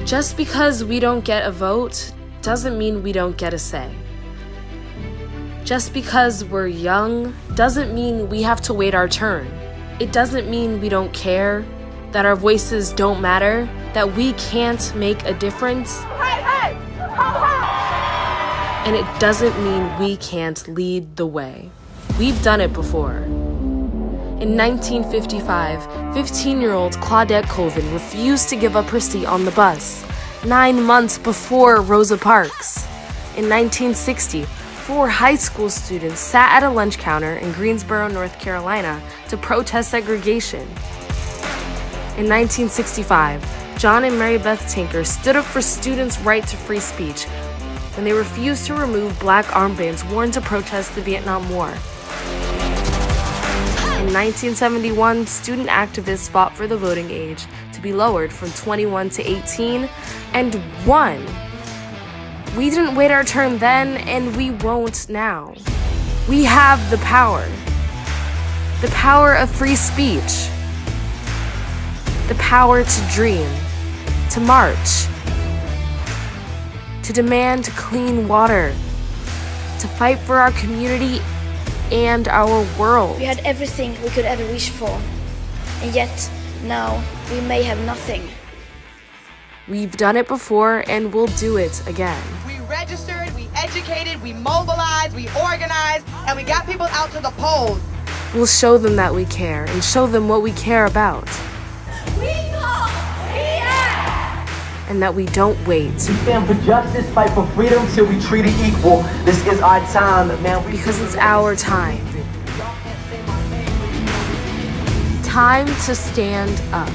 Just because we don't get a vote doesn't mean we don't get a say. Just because we're young doesn't mean we have to wait our turn. It doesn't mean we don't care, that our voices don't matter, that we can't make a difference. And it doesn't mean we can't lead the way. We've done it before. In 1955, 15-year-old Claudette Colvin refused to give up her seat on the bus, 9 months before Rosa Parks. In 1960, 4 high school students sat at a lunch counter in Greensboro, North Carolina, to protest segregation. In 1965, John and Mary Beth Tinker stood up for students' right to free speech when they refused to remove black armbands worn to protest the Vietnam War. In 1971, student activists fought for the voting age to be lowered from 21 to 18 and won. We didn't wait our turn then, and we won't now. We have the power of free speech, the power to dream, to march, to demand clean water, to fight for our community and our world. We had everything we could ever wish for, and yet now we may have nothing. We've done it before and we'll do it again. We registered, we educated, we mobilized, we organized, and we got people out to the polls. We'll show them that we care and show them what we care about. And that we don't wait. We stand for justice, fight for freedom till we treat it equal. This is our time, man. Because it's our time. Time to stand up.